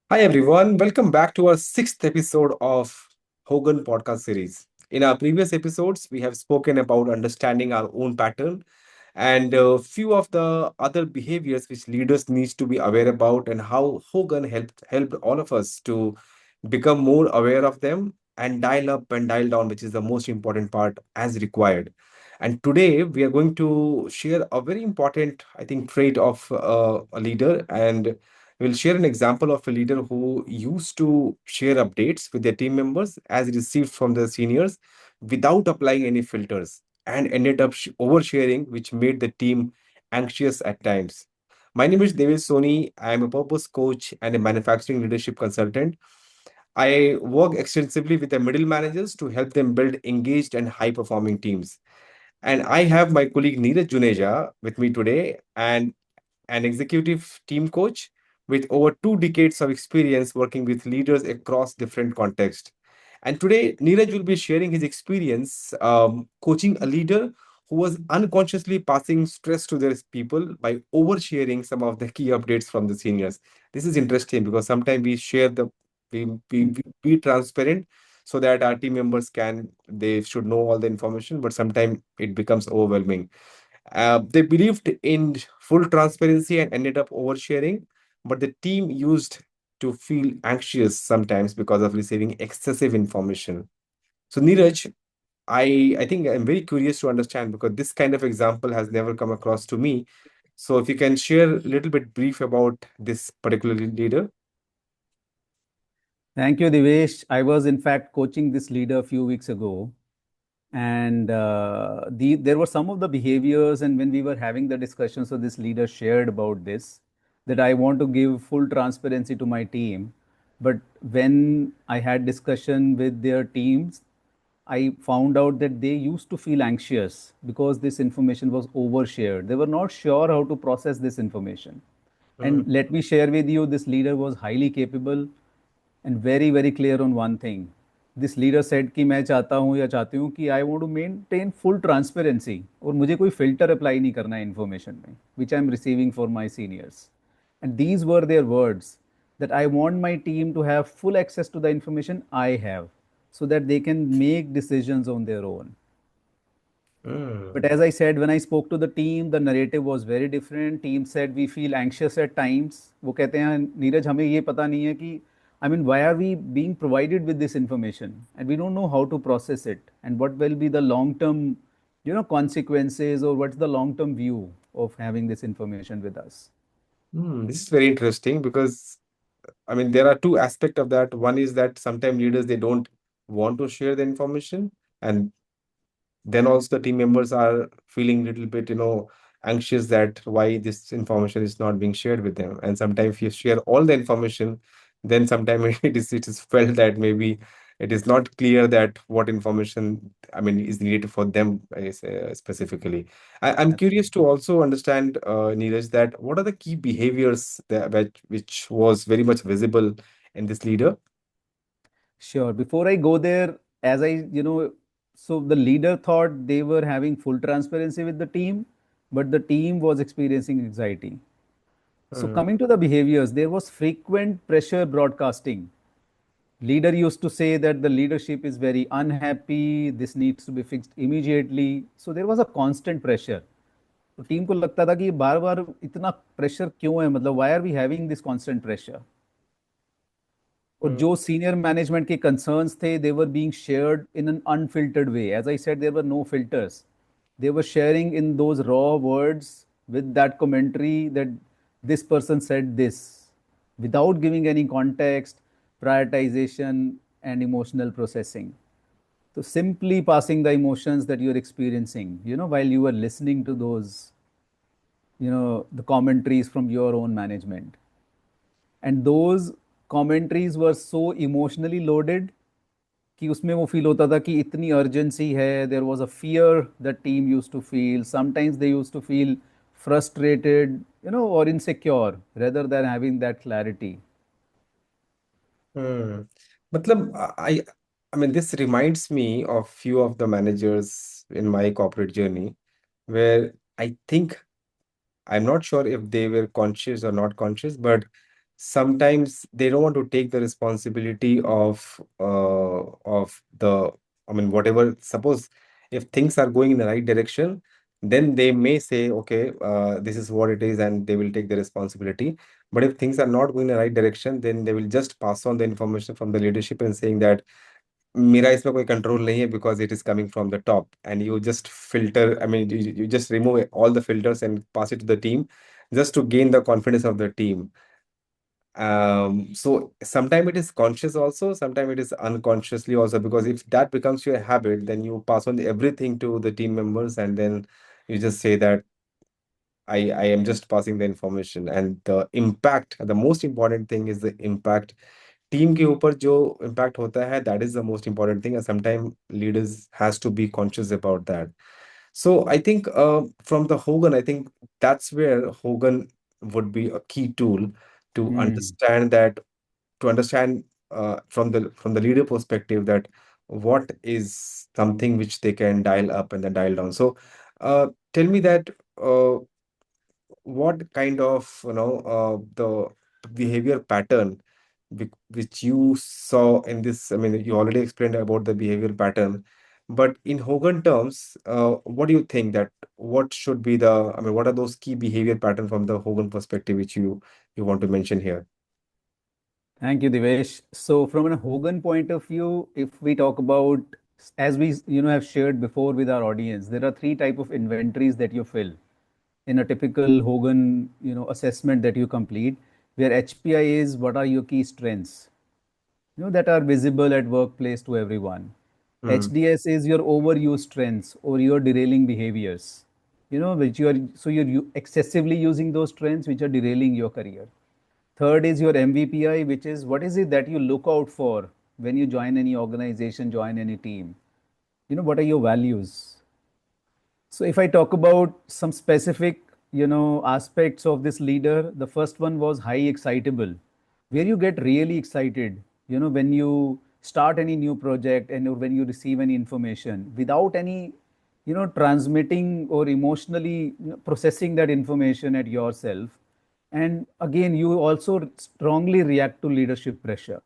Hi everyone, welcome back to our sixth episode of Hogan podcast series. In our previous episodes, we have spoken about understanding our own pattern and a few of the other behaviors which leaders needs to be aware about and how Hogan helped all of us to become more aware of them and dial up and dial down, which is the most important part as required. And today we are going to share a very important, I think, trait of a leader, and we'll share an example of a leader who used to share updates with their team members as received from the seniors without applying any filters and ended up oversharing, which made the team anxious at times. My name is Devesh Soni. I am a purpose coach and a manufacturing leadership consultant. I work extensively with the middle managers to help them build engaged and high performing teams. And I have my colleague Neeraj Juneja with me today, and an executive team coach with over 2 decades of experience working with leaders across different contexts. And today, Neeraj will be sharing his experience coaching a leader who was unconsciously passing stress to their people by oversharing some of the key updates from the seniors. This is interesting because sometimes we share we be transparent so that our team members they should know all the information, but sometimes it becomes overwhelming. They believed in full transparency and ended up oversharing, but the team used to feel anxious sometimes because of receiving excessive information. So, Neeraj, I think I'm very curious to understand because this kind of example has never come across to me. So, if you can share a little bit brief about this particular leader. Thank you, Divesh. I was in fact coaching this leader a few weeks ago, and there were some of the behaviors. And when we were having the discussion, so this leader shared about this that I want to give full transparency to my team. But when I had discussion with their teams, I found out that they used to feel anxious because this information was overshared. They were not sure how to process this information. Hmm. And let me share with you, this leader was highly capable and very very clear on one thing. This leader said कि मैं चाहता हूँ या चाहती हूँ कि I want to maintain full transparency और मुझे कोई filter apply नहीं करना है information में which I am receiving for my seniors. And these were their words, that I want my team to have full access to the information I have so that they can make decisions on their own. But Hmm. as I said, when I spoke to the team, the narrative was very different. Team said we feel anxious at times. वो कहते हैं नीरज हमें ये पता नहीं है कि I mean why are we being provided with this information and we don't know how to process it and what will be the long term consequences or what's the long term view of having this information with us. This is very interesting because I mean there are two aspects of that. One is that sometimes leaders they don't want to share the information, and then also the team members are feeling a little bit anxious that why this information is not being shared with them. And sometimes if you share all the information, then sometimes it is felt that maybe it is not clear that what information, I mean, is needed for them specifically. I'm curious to also understand, Neeraj, that what are the key behaviors which was very much visible in this leader. Sure. Before I go there, as so the leader thought they were having full transparency with the team, but the team was experiencing anxiety. So, Hmm. coming to the behaviors, there was frequent pressure broadcasting. Leader used to say that the leadership is very unhappy, this needs to be fixed immediately. So, there was a constant pressure. तो team को लगता था कि ये बार बार इतना pressure क्यों है, मतलब why are we having this constant pressure. और Hmm. जो सीनियर मैनेजमेंट के कंसर्न्स थे they were being shared in an unfiltered way. As I said there were no filters. They were sharing in those raw words with that commentary that this person said this without giving any context, prioritization, and emotional processing. So simply passing the emotions that you're experiencing, while you are listening to those, the commentaries from your own management. And those commentaries were so emotionally loaded कि उसमें वो feel होता था कि इतनी urgency है. There was a fear that team used to feel. Sometimes they used to feel frustrated, or insecure rather than having that clarity. Hmm. Matlab, I mean, this reminds me of few of the managers in my corporate journey where I think I'm not sure if they were conscious or not conscious, but sometimes they don't want to take the responsibility of the, I mean, whatever. Suppose if things are going in the right direction, then they may say, okay, this is what it is, and they will take the responsibility. But if things are not going in the right direction, then they will just pass on the information from the leadership and saying that मेरा इसमें कोई control नहीं है because it is coming from the top, and you just filter, I mean, you just remove all the filters and pass it to the team just to gain the confidence of the team. So sometimes it is conscious also, sometimes it is unconsciously also, because if that becomes your habit, then you pass on everything to the team members, and then you just say that I am just passing the information, and the impact, the most important thing is the impact. Team के ऊपर जो impact होता है, that is the most important thing, and sometimes leaders has to be conscious about that. So I think from the Hogan, I think that's where Hogan would be a key tool to Hmm. understand that, to understand from the leader perspective, that what is something which they can dial up and then dial down. So tell me that uh, what kind of, the behavior pattern which you saw in this. I mean, you already explained about the behavior pattern, but in Hogan terms, what do you think that what should be the, I mean, what are those key behavior pattern from the Hogan perspective which you want to mention here? Thank you, Divesh. So, from a Hogan point of view, if we talk about, as we have shared before with our audience, there are three type of inventories that you fill in a typical Hogan assessment that you complete. Where HPI is what are your key strengths, that are visible at workplace to everyone. Hmm. HDS is your overuse strengths or your derailing behaviors, which you are, so you're excessively using those trends which are derailing your career. Third is your MVPI, which is what is it that you look out for when you join any organization, join any team. What are your values? So if I talk about some specific, aspects of this leader, the first one was high excitable, where you get really excited, when you start any new project and when you receive any information without any, transmitting or emotionally processing that information at yourself. And again, you also strongly react to leadership pressure.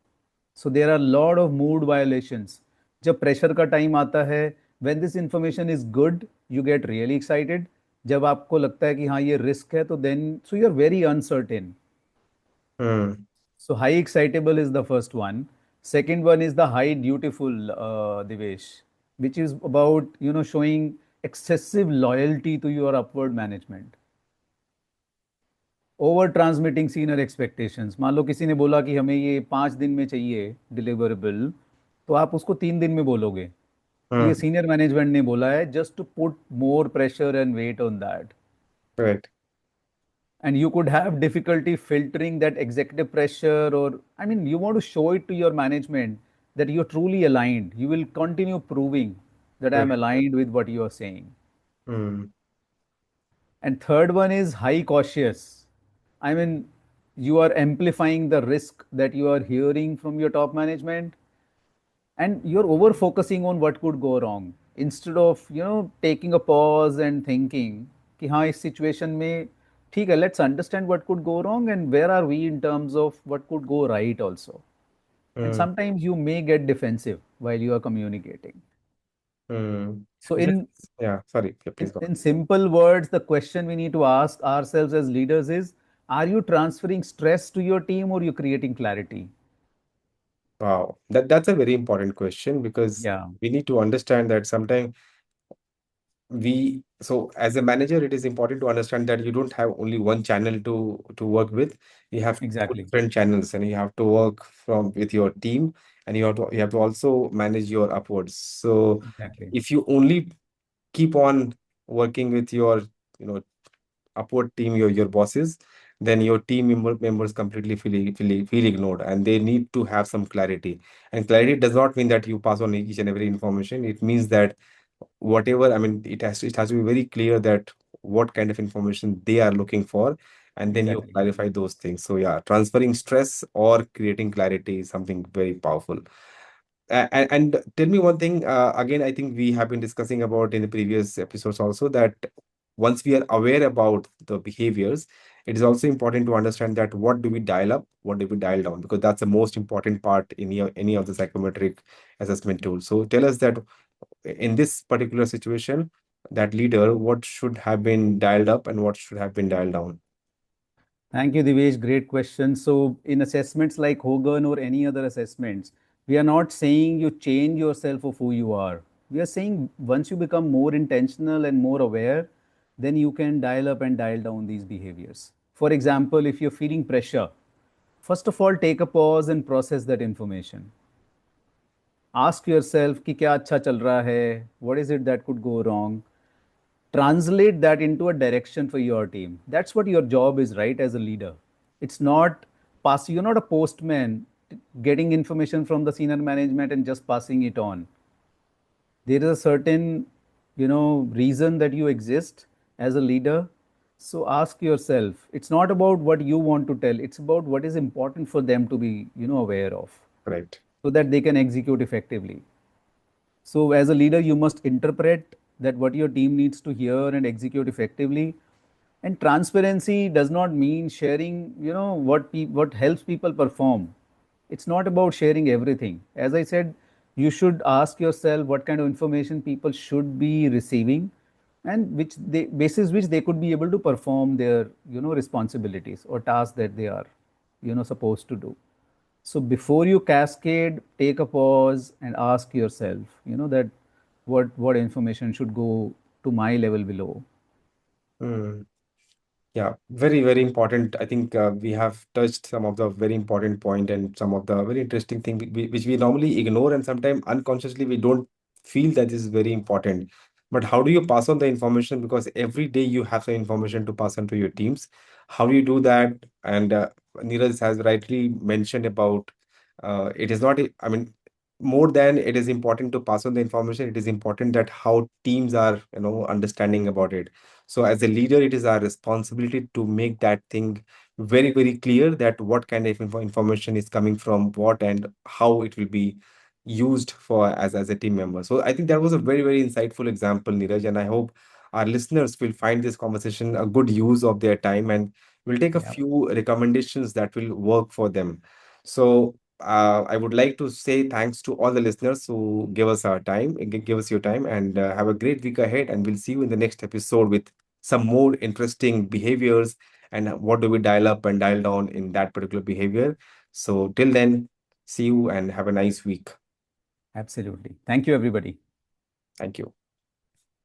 So there are a lot of mood violations. जब pressure का time आता है, when this information is good, you get really excited. जब आपको लगता है कि हाँ ये रिस्क है, तो then so you're very uncertain. Hmm. So high excitable is the first one. Second one is the high dutiful, Divesh, which is about showing excessive loyalty to your upward management. Over transmitting senior expectations, मान लो किसी ने बोला कि हमें ये 5 दिन में चाहिए डिलीवरेबल, तो आप उसको 3 दिन में बोलोगे कि ये Hmm. सीनियर मैनेजमेंट ने बोला है, just to put more pressure and weight on that. Correct. And you could have difficulty filtering that executive pressure, or I mean you want to show it to your management that you're truly aligned. You will continue proving that I'm Correct. aligned with what you are saying. Hmm. And third one is high cautious. I mean, you are amplifying the risk that you are hearing from your top management, and you're over focusing on what could go wrong instead of taking a pause and thinking कि हाँ इस situation में ठीक है, let's understand what could go wrong and where are we in terms of what could go right also. And Hmm. sometimes you may get defensive while you are communicating. Hmm. So Just, in yeah, sorry. Yeah, please in, go. in simple words, the question we need to ask ourselves as leaders is, are you transferring stress to your team or you creating clarity? Wow, that's a very important question, because Yeah, we need to understand that sometimes so as a manager, it is important to understand that you don't have only one channel to work with. You have two exactly. different channels, and you have to work from with your team, and you have to also manage your upwards. So Exactly. if you only keep on working with your, you know upward team, your bosses, then your members completely feel ignored, and they need to have some clarity. And clarity does not mean that you pass on each and every information. It means that whatever, I mean, it has to be very clear that what kind of information they are looking for, and then you Exactly. clarify those things. So yeah, transferring stress or creating clarity is something very powerful. And tell me one thing, again, I think we have been discussing about in the previous episodes also, that once we are aware about the behaviors, it is also important to understand that what do we dial up, what do we dial down, because that's the most important part in any of the psychometric assessment tools. So tell us that in this particular situation, that leader, what should have been dialed up and what should have been dialed down. Thank you, Divesh. Great question. So, in assessments like Hogan or any other assessments, we are not saying you change yourself of who you are. We are saying once you become more intentional and more aware, then you can dial up and dial down these behaviors. For example, if you're feeling pressure, first of all, take a pause and process that information. Ask yourself कि क्या अच्छा चल रहा है, what is it that could go wrong, translate that into a direction for your team. That's what your job is, right? As a leader, it's not you're not a postman getting information from the senior management and just passing it on. There is a certain, reason that you exist as a leader. So ask yourself, it's not about what you want to tell, it's about what is important for them to be, aware of, Right. so that they can execute effectively. So, as a leader, you must interpret that what your team needs to hear and execute effectively. And transparency does not mean sharing, what helps people perform. It's not about sharing everything. As I said, you should ask yourself what kind of information people should be receiving, and which they basis which they could be able to perform their, responsibilities or tasks that they are, supposed to do. So before you cascade, take a pause and ask yourself, that what information should go to my level below. Hmm. Yeah, very, very important. I think we have touched some of the very important point and some of the very interesting thing which we normally ignore, and sometimes unconsciously we don't feel that is very important. But how do you pass on the information? Because every day you have the information to pass on to your teams. How do you do that? And Neeraj has rightly mentioned about it is not, I mean, more than it is important to pass on the information, it is important that how teams are, understanding about it. So as a leader, it is our responsibility to make that thing very, very clear that what kind of information is coming from what and how it will be used for as a team member. So I think that was a very, very insightful example, Neeraj, and I hope our listeners will find this conversation a good use of their time and will take a Yeah, few recommendations that will work for them. So I would like to say thanks to all the listeners who give us our time, give us your time, and have a great week ahead. And we'll see you in the next episode with some more interesting behaviors and what do we dial up and dial down in that particular behavior. So till then, see you and have a nice week. absolutely. Thank you, everybody. Thank you.